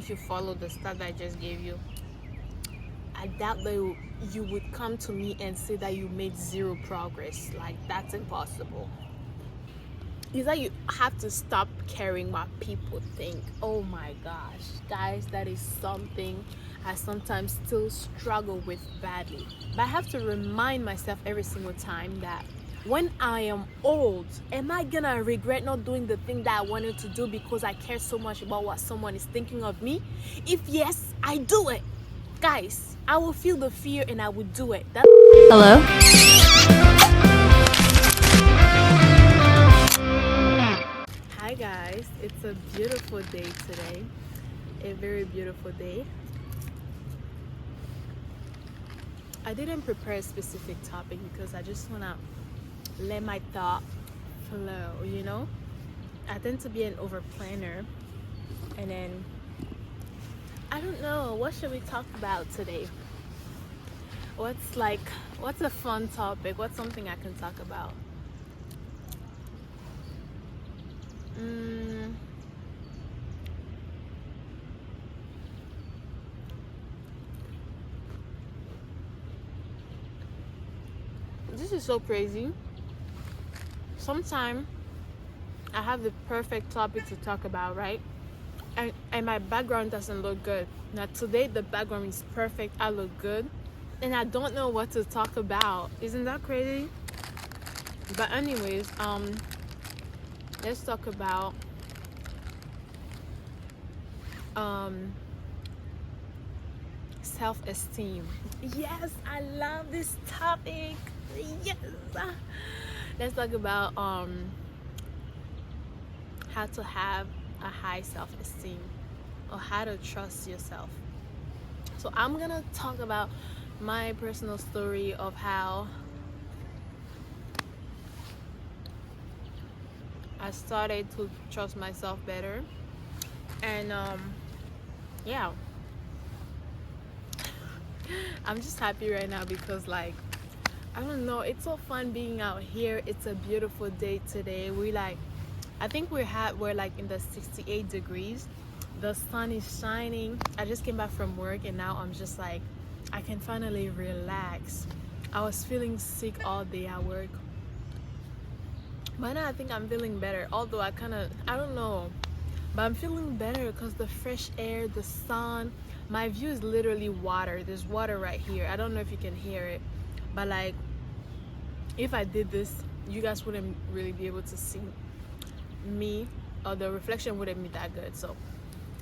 if you follow the stat that I just gave you, I doubt that you would come to me and say that you made zero progress. Like, that's impossible. Is that you have to stop caring what people think. Oh my gosh, guys, that is something I sometimes still struggle with badly. But I have to remind myself every single time that when I am old, am I gonna regret not doing the thing that I wanted to do because I care so much about what someone is thinking of me? If yes, I do it. Guys, I will feel the fear and I will do it. Hello? Hi guys, it's a beautiful day today. A very beautiful day. I didn't prepare a specific topic because I just wanna let my thought flow. I tend to be an over planner, and then I don't know, what should we talk about today? What's a fun topic? What's something I can talk about? This is so crazy. Sometimes I have the perfect topic to talk about, right? And my background doesn't look good. Now today the background is perfect. I look good, and I don't know what to talk about. Isn't that crazy? But anyways, let's talk about self-esteem. Yes, I love this topic. Yes. Let's talk about how to have a high self-esteem, or how to trust yourself. So I'm gonna talk about my personal story of how I started to trust myself better. And yeah, I'm just happy right now because, like, I don't know, it's so fun being out here. It's a beautiful day today. I think we're like in the 68 degrees. The sun is shining. I just came back from work and now I'm just like, I can finally relax. I was feeling sick all day at work, but now I think I'm feeling better. Although I don't know, but I'm feeling better because the fresh air, the sun. My view is literally water. There's water right here. I don't know if you can hear it, but like, if I did this, you guys wouldn't really be able to see me, or the reflection wouldn't be that good. So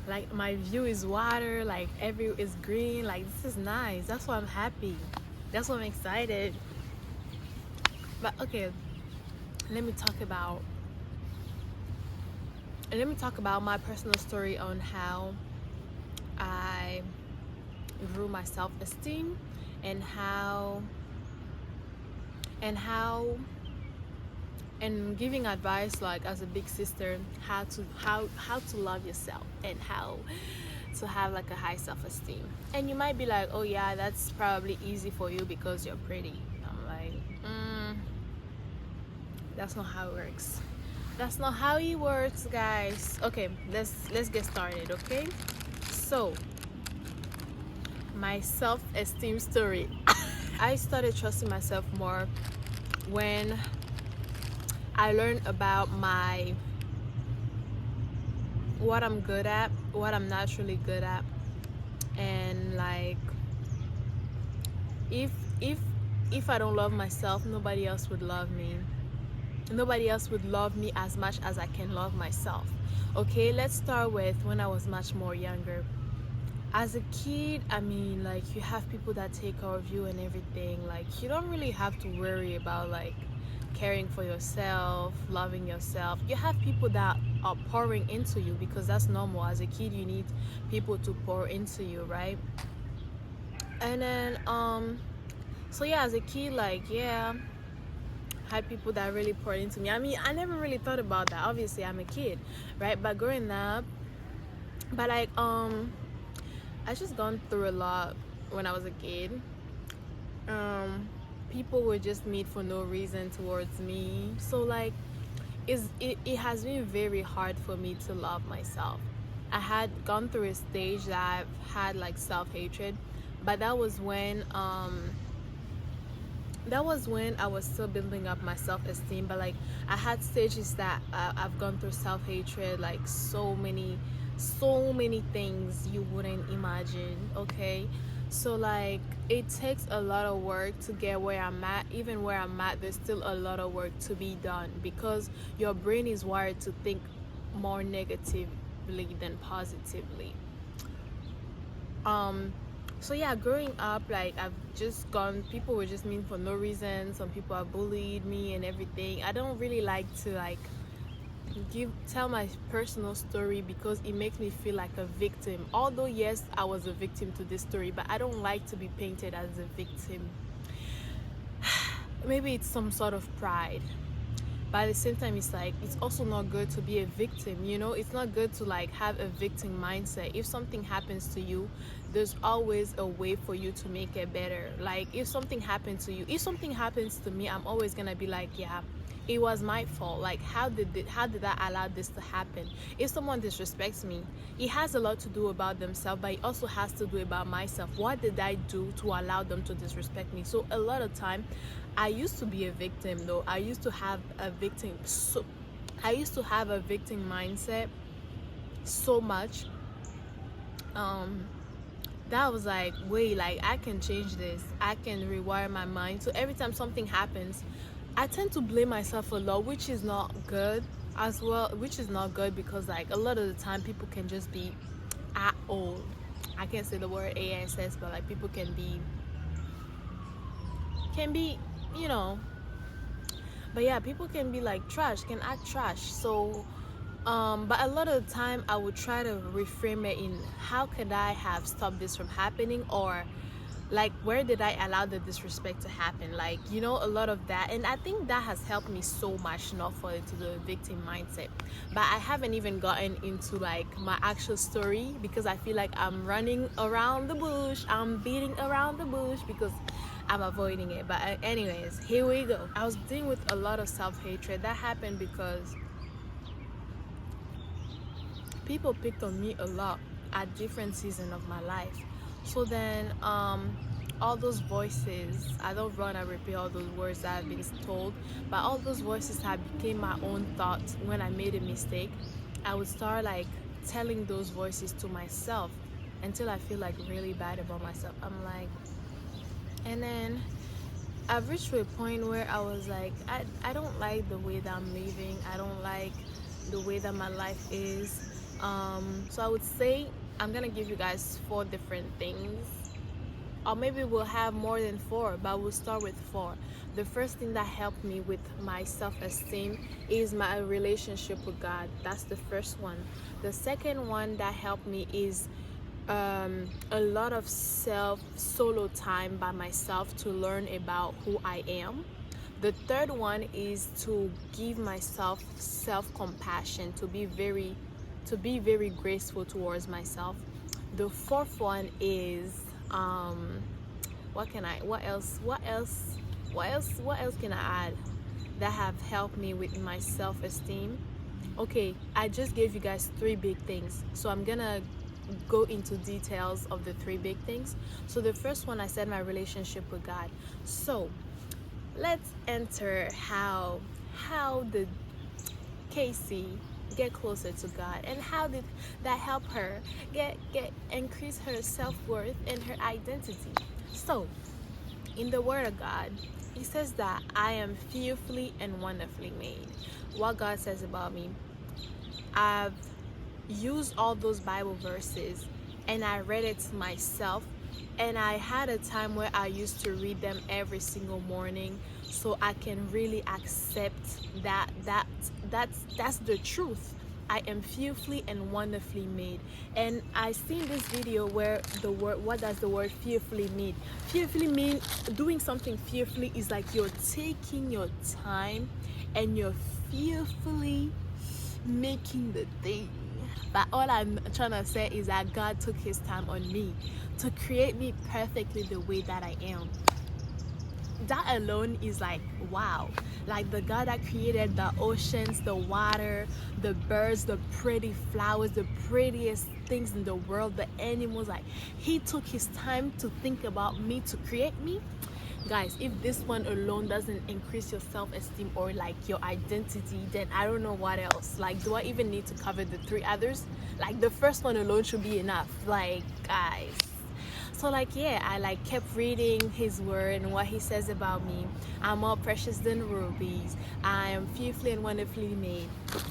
like, my view is water, like is green. Like, this is nice. That's why I'm happy. That's why I'm excited. But okay, let me talk about my personal story on how I grew my self-esteem, and giving advice, like, as a big sister, how to love yourself and how to have like a high self-esteem. And you might be like, oh yeah, that's probably easy for you because you're pretty. I'm like, that's not how it works. That's not how it works, guys. Okay, let's get started. Okay, so my self-esteem story. I started trusting myself more when I learned about what I'm good at, what I'm naturally good at, and like, if I don't love myself, nobody else would love me. Nobody else would love me as much as I can love myself. Okay, let's start with when I was much more younger. As a kid, I mean, like, you have people that take care of you and everything. Like, you don't really have to worry about like caring for yourself, loving yourself. You have people that are pouring into you because that's normal. As a kid, you need people to pour into you, right? And then so yeah, as a kid, like, yeah, had people that really poured into me. I mean, I never really thought about that. Obviously, I'm a kid, right? But growing up, but like, I just gone through a lot when I was a kid. People were just mean for no reason towards me. So like, it has been very hard for me to love myself. I had gone through a stage that I've had like self-hatred, but that was when I was still building up my self-esteem. But like I had stages that I've gone through self-hatred, like so many things you wouldn't imagine. Okay, so like it takes a lot of work to get where I'm at. Even where I'm at, there's still a lot of work to be done, because your brain is wired to think more negatively than positively. um so yeah, growing up, like I've just gone, people were just mean for no reason, some people have bullied me and everything. I don't really like to like tell my personal story, because it makes me feel like a victim, although yes, I was a victim to this story, but I don't like to be painted as a victim. Maybe it's some sort of pride, but at the same time it's like it's also not good to be a victim, you know. It's not good to like have a victim mindset. If something happens to you, there's always a way for you to make it better. Like if something happened to you, if something happens to me, I'm always gonna be like, yeah, it was my fault. Like how did I allow this to happen? If someone disrespects me, it has a lot to do about themselves, but it also has to do about myself. What did I do to allow them to disrespect me? So a lot of time I used to be a victim, though. I used to have a victim mindset so much, that I was like, wait, like I can change this, I can rewire my mind. So every time something happens, I tend to blame myself a lot, which is not good as well, which is not good, because like a lot of the time people can just be old. I can't say the word ass, but like people can be, you know. But yeah, people can be like trash, can act trash. So but a lot of the time I would try to reframe it in, how could I have stopped this from happening, or like where did I allow the disrespect to happen, like, you know, a lot of that. And I think that has helped me so much not fall into the victim mindset. But I haven't even gotten into like my actual story, because I feel like I'm running around the bush, I'm beating around the bush, because I'm avoiding it. But anyways, here we go. I was dealing with a lot of self-hatred. That happened because people picked on me a lot at different seasons of my life. So then all those voices, I don't run and repeat all those words that I've been told, but all those voices have became my own thoughts. When I made a mistake, I would start like telling those voices to myself until I feel like really bad about myself. I'm like, and then I've reached to a point where I was like, I don't like the way that I'm living. I don't like the way that my life is. So I would say I'm gonna give you guys 4 different things, or maybe we'll have more than 4, but we'll start with 4. The first thing that helped me with my self-esteem is my relationship with God. That's the first one. The second one that helped me is a lot of solo time by myself to learn about who I am. The third one is to give myself self-compassion, to be very graceful towards myself. The fourth one is what else can I add that have helped me with my self-esteem? Okay, I just gave you guys 3 big things, so I'm gonna go into details of the 3 big things. So the first one, I said my relationship with God. So let's enter how did Casey get closer to God, and how did that help her increase her self-worth and her identity. So in the Word of God, He says that I am fearfully and wonderfully made. What God says about me, I've used all those Bible verses and I read it to myself, and I had a time where I used to read them every single morning, so I can really accept that's the truth. I am fearfully and wonderfully made. And I seen this video where what does the word fearfully mean? Fearfully mean, doing something fearfully is like you're taking your time and you're fearfully making the thing. But all I'm trying to say is that God took His time on me to create me perfectly the way that I am. that alone is like, wow. Like the God that created the oceans, the water, the birds, the pretty flowers, the prettiest things in the world, the animals, like he took his time to think about me, to create me. Guys, if this one alone doesn't increase your self-esteem or like your identity, then I don't know what else. Like, do I even need to cover the three others? Like the first one alone should be enough, like, guys. So like, yeah, I like kept reading his word and what he says about me. I'm more precious than rubies. I am fearfully and wonderfully made.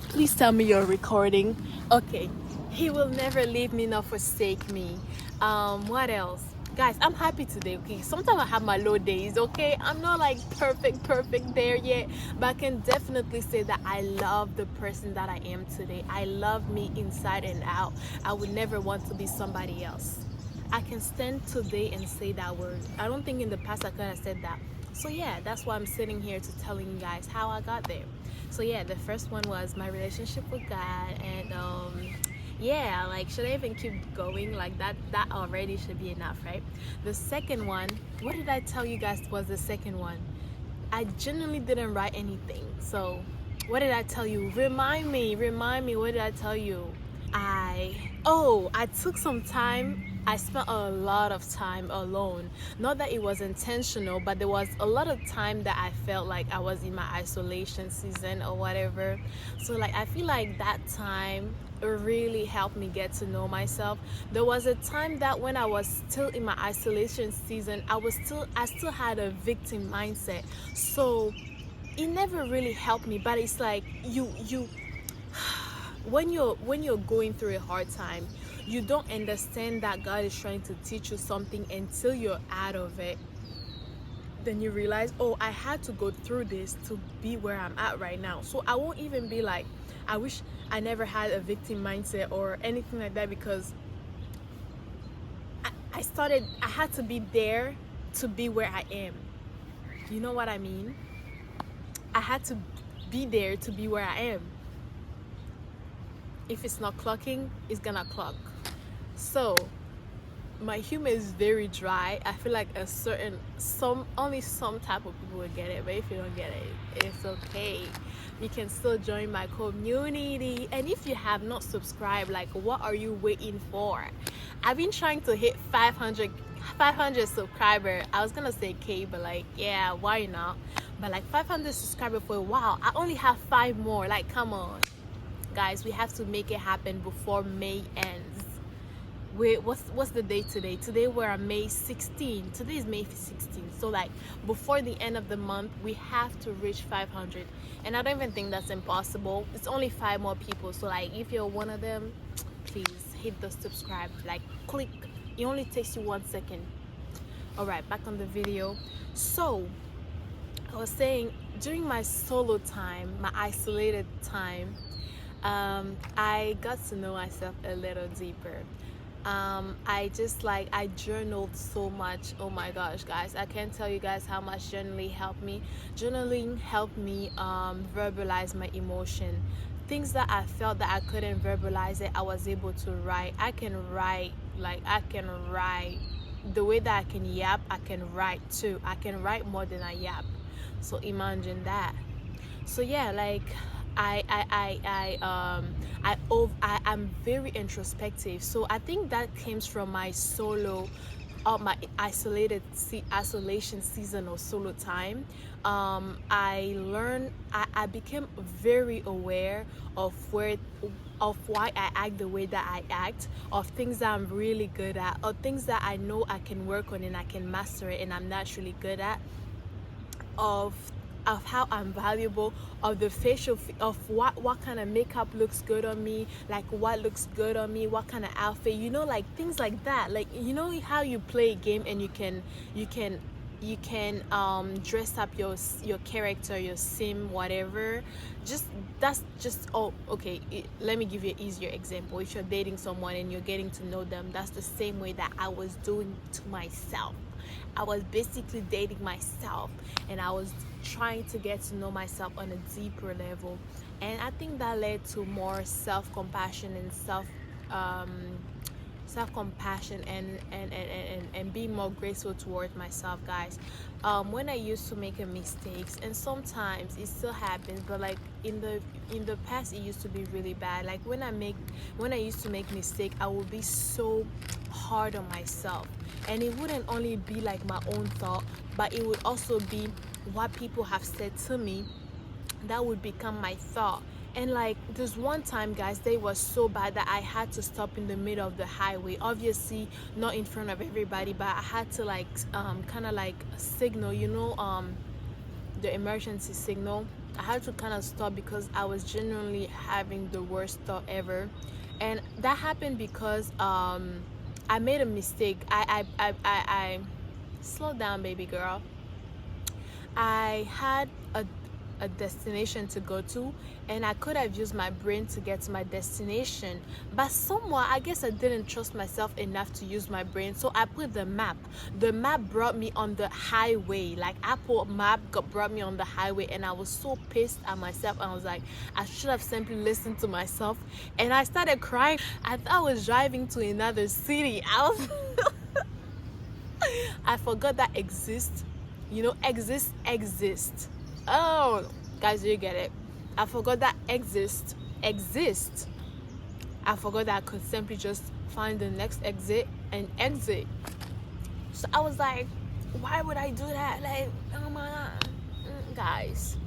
Please tell me you're recording. Okay. He will never leave me nor forsake me. What else? Guys, I'm happy today, okay? Sometimes I have my low days, okay? I'm not like perfect there yet, but I can definitely say that I love the person that I am today. I love me inside and out. I would never want to be somebody else. I can stand today and say that word. I don't think in the past I could have said that. So yeah, that's why I'm sitting here to telling you guys how I got there. So yeah, the first one was my relationship with God, and yeah, like, should I even keep going? Like that already should be enough, right? The second one, what did I tell you guys was the second one? I genuinely didn't write anything. So what did I tell you? Remind me, what did I tell you? I took some time. I spent a lot of time alone. Not that it was intentional, but there was a lot of time that I felt like I was in my isolation season or whatever. So like, I feel like that time really helped me get to know myself. There was a time that when I was still in my isolation season, I still had a victim mindset. So it never really helped me, but it's like you when you're going through a hard time, you don't understand that God is trying to teach you something until you're out of it. Then you realize, oh, I had to go through this to be where I'm at right now. So I won't even be like, I wish I never had a victim mindset or anything like that, because I had to be there to be where I am. You know what I mean? I had to be there to be where I am. If it's not clocking, it's gonna clock. So my humor is very dry. I feel like only some type of people will get it, but if you don't get it, it's okay. You can still join my community. And if you have not subscribed, like, what are you waiting for? I've been trying to hit 500 subscriber. I was gonna say K, but like, yeah, why not? But like 500 subscriber for a while. I only have 5 more. Like, come on, guys, we have to make it happen before May ends. Wait, what's the date today? Today we're on May 16. Today is May 16. So like, before the end of the month, we have to reach 500. And I don't even think that's impossible. It's only 5 more people. So like, if you're one of them, please hit the subscribe. Like, click. It only takes you 1 second. All right, back on the video. So I was saying, during my solo time, my isolated time, I got to know myself a little deeper. I journaled so much. Oh my gosh, guys, I can't tell you guys how much journaling helped me. Journaling helped me verbalize my emotion. Things that I felt that I couldn't verbalize it, I was able to write. I can write the way that I can yap. I can write too. I can write more than I yap. So imagine that. So yeah, like, I'm very introspective. So I think that comes from my solo, my isolation season or solo time. I became very aware of why I act the way that I act, of things that I'm really good at, or things that I know I can work on and I can master it and I'm naturally good at, of how I'm valuable, of the of what kind of makeup looks good on me, like what looks good on me, what kind of outfit, like things like that. Like, how you play a game and you can dress up your character, your sim, whatever. Let me give you an easier example. If you're dating someone and you're getting to know them, that's the same way that I was doing to myself. I was basically dating myself, and I was trying to get to know myself on a deeper level. And I think that led to more self-compassion and self-compassion and be more graceful towards myself, guys. When I used to make a mistakes, and sometimes it still happens, but like in the past it used to be really bad. Like when I used to make mistake, I would be so hard on myself, and it wouldn't only be like my own thought, but it would also be what people have said to me that would become my thought. And like this one time, guys, they was so bad that I had to stop in the middle of the highway, obviously not in front of everybody, but I had to like kind of like signal, the emergency signal. I had to kind of stop because I was genuinely having the worst thought ever. And that happened because I made a mistake. I slow down, baby girl. I had a destination to go to, and I could have used my brain to get to my destination, but somewhat I guess I didn't trust myself enough to use my brain, so I put the map. The map brought me on the highway, like Apple map brought me on the highway, and I was so pissed at myself, and I was like, I should have simply listened to myself, and I started crying. I thought I was driving to another city. I forgot that exist, exist. Oh, guys, you get it. I forgot that exist. I forgot that I could simply just find the next exit and exit. So I was like, why would I do that? Like, oh my god. Guys,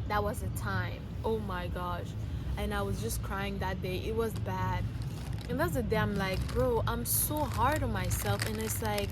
that was a time. Oh my gosh. And I was just crying that day. It was bad. And that's the day I'm like, bro, I'm so hard on myself. And it's like,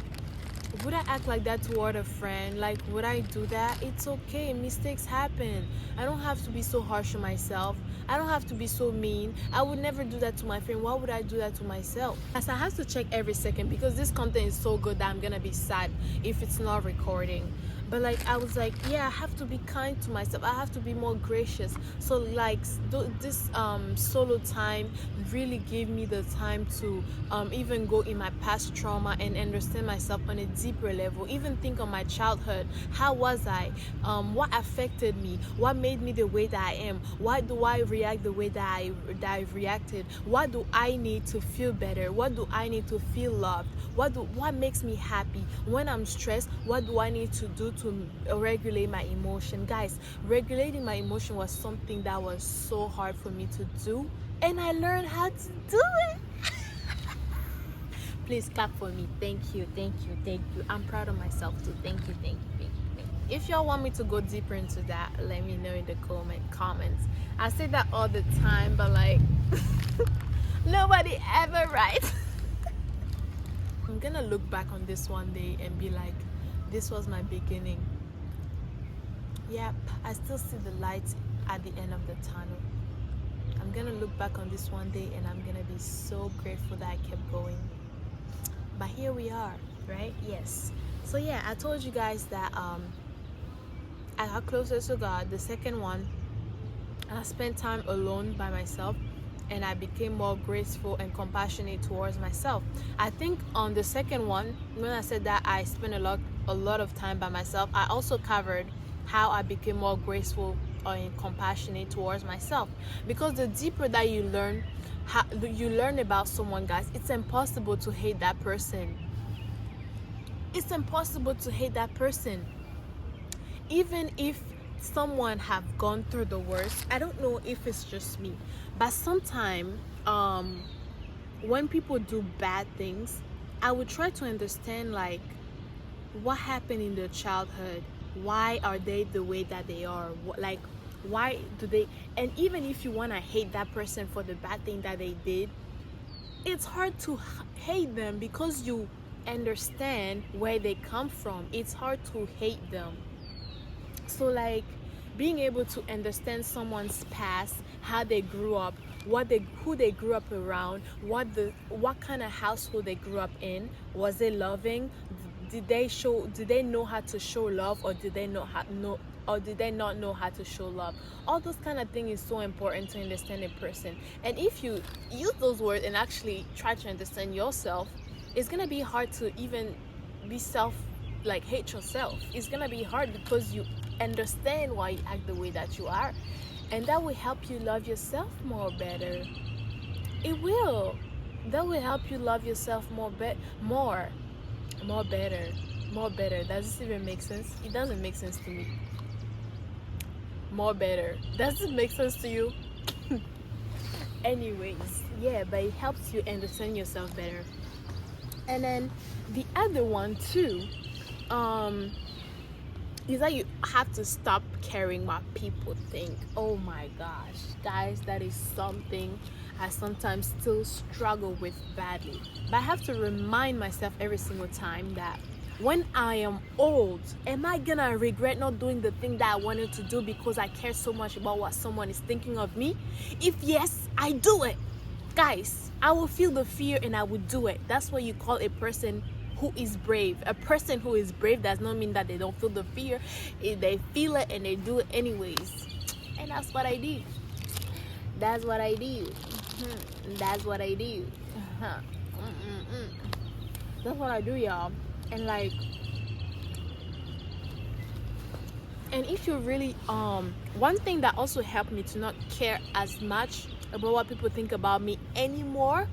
would I act like that toward a friend? Like, would I do that? It's okay, mistakes happen. I don't have to be so harsh on myself. I don't have to be so mean. I would never do that to my friend. Why would I do that to myself? As I have to check every second because this content is so good that I'm gonna be sad if it's not recording. But like, I was like, yeah, I have to be kind to myself. I have to be more gracious. So like this solo time really gave me the time to even go in my past trauma and understand myself on a deeper level. Even think of my childhood. How was I? What affected me? What made me the way that I am? Why do I react the way that I've reacted? What do I need to feel better? What do I need to feel loved? What makes me happy? When I'm stressed, what do I need to do to regulate my emotion? Guys, regulating my emotion was something that was so hard for me to do, and I learned how to do it. Please clap for me. Thank you. I'm proud of myself too. Thank you. If y'all want me to go deeper into that, let me know in the comments. I say that all the time, but like nobody ever writes. I'm gonna look back on this one day and be like, this was my beginning. Yep, I still see the light at the end of the tunnel. I'm gonna look back on this one day and I'm gonna be so grateful that I kept going. But here we are, right? Yes. So yeah, I told you guys that I got closer to God. The second one, I spent time alone by myself, and I became more graceful and compassionate towards myself. I think on the second one, when I said that I spent a lot of time by myself, I also covered how I became more graceful and compassionate towards myself. Because the deeper that you learn about someone, guys, it's impossible to hate that person. It's impossible to hate that person. Even if someone have gone through the worst, I don't know if it's just me, but sometimes when people do bad things, I would try to understand like what happened in their childhood. Why are they the way that they are? Like, why do they? And even if you want to hate that person for the bad thing that they did, it's hard to hate them because you understand where they come from. It's hard to hate them. So like, being able to understand someone's past, how they grew up, who they grew up around, what kind of household they grew up in. Was it loving? Did they know how to show love, or did they not know how to show love? All those kind of things is so important to understand a person. And if you use those words and actually try to understand yourself, it's gonna be hard to even be hate yourself. It's gonna be hard because you understand why you act the way that you are, and that will help you love yourself more better. It will. that will help you love yourself more more better, more better. Does this even make sense? It doesn't make sense to me. More better, does it make sense to you? Anyways, yeah, but it helps you understand yourself better. And then the other one too, is that you have to stop caring what people think. Oh my gosh, guys, that is something I sometimes still struggle with badly. But I have to remind myself every single time that when I am old, am I gonna regret not doing the thing that I wanted to do because I care so much about what someone is thinking of me? If yes, I do it. Guys, I will feel the fear and I would do it. That's what you call a person who is brave. A person who is brave does not mean that they don't feel the fear. They feel it and they do it anyways. And that's what I do. That's what I do. That's what I do. That's what I do, y'all. And like, and if you really one thing that also helped me to not care as much about what people think about me anymore,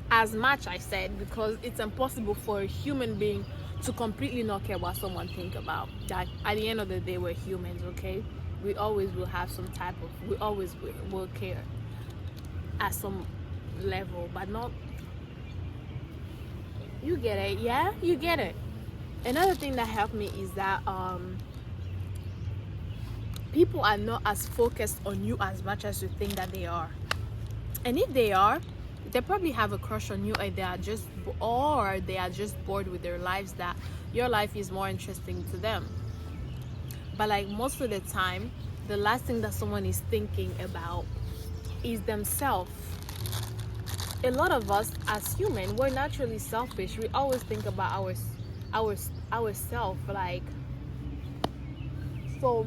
as much I said, because it's impossible for a human being to completely not care what someone think about. That at the end of the day, we're humans, okay? We always will have some type of, we always will care at some level, but not, you get it. Yeah, you get it. Another thing that helped me is that people are not as focused on you as much as you think that they are. And if they are, they probably have a crush on you, and they are just bored with their lives, that your life is more interesting to them. But like most of the time, the last thing that someone is thinking about is themselves. A lot of us as human, we're naturally selfish. We always think about ourselves, like, so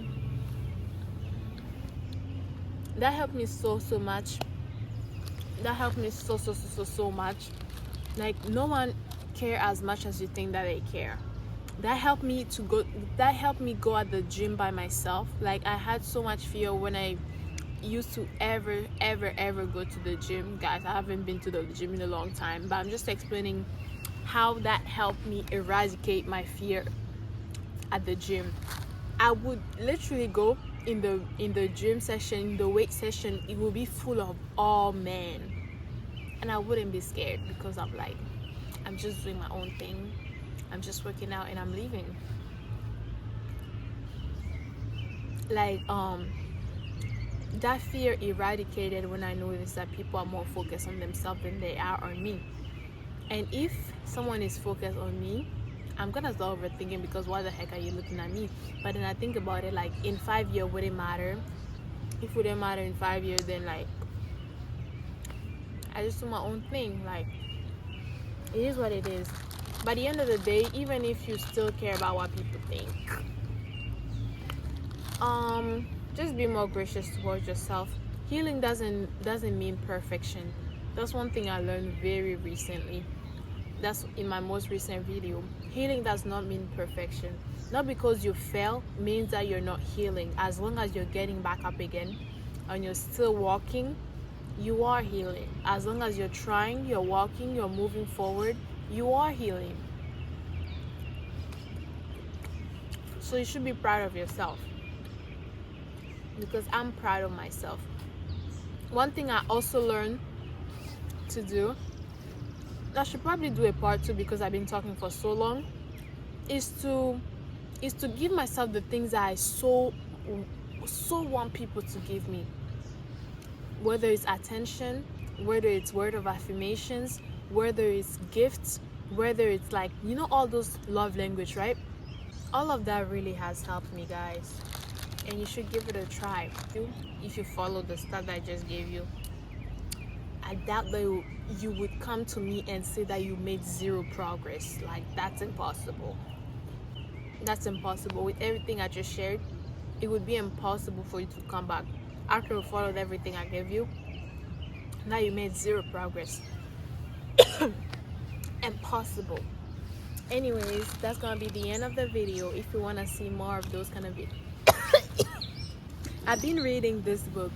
that helped me so much. That helped me so much. Like, no one care as much as you think that they care. That helped me go at the gym by myself. Like, I had so much fear when I used to ever go to the gym. Guys, I haven't been to the gym in a long time, but I'm just explaining how that helped me eradicate my fear at the gym. I would literally go in the gym session, the weight session, it will be full of all men, and I wouldn't be scared because I'm like, I'm just doing my own thing, I'm just working out and I'm leaving. Like, that fear eradicated when I noticed that people are more focused on themselves than they are on me. And if someone is focused on me, I'm gonna start overthinking, because why the heck are you looking at me? But then I think about it, like, in 5 years, would it matter? If it wouldn't matter in 5 years, then like, I just do my own thing. Like, it is what it is. By the end of the day, even if you still care about what people think, just be more gracious towards yourself. Healing doesn't mean perfection. That's one thing I learned very recently. That's in my most recent video. Healing does not mean perfection. Not because you fail means that you're not healing. As long as you're getting back up again and you're still walking, you are healing. As long as you're trying, you're walking, you're moving forward, you are healing. So you should be proud of yourself, because I'm proud of myself. One thing I also learned to do, I should probably do a part 2 because I've been talking for so long, is to give myself the things that I so want people to give me. Whether it's attention, whether it's word of affirmations, whether it's gifts, whether it's like, you know, all those love language, right? All of that really has helped me, guys. And you should give it a try too, if you follow the stuff that I just gave you. I doubt that you would come to me and say that you made zero progress. Like, that's impossible. That's impossible. With everything I just shared, it would be impossible for you to come back after you followed everything I gave you. Now you made zero progress. Impossible. Anyways, that's gonna be the end of the video. If you want to see more of those kind of videos, I've been reading this book.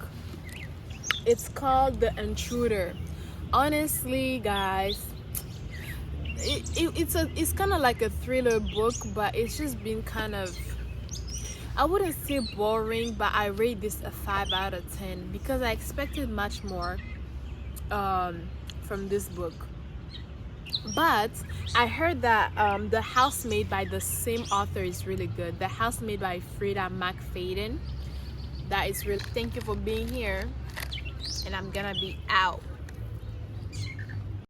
It's called The Intruder Honestly, guys, it's kind of like a thriller book, but it's just been kind of, I wouldn't say boring, but I rate this a 5 out of 10 because I expected much more from this book. But I heard that The Housemaid by the same author is really good. The Housemaid by Frida McFadden. That is really. Thank you for being here, and I'm gonna be out.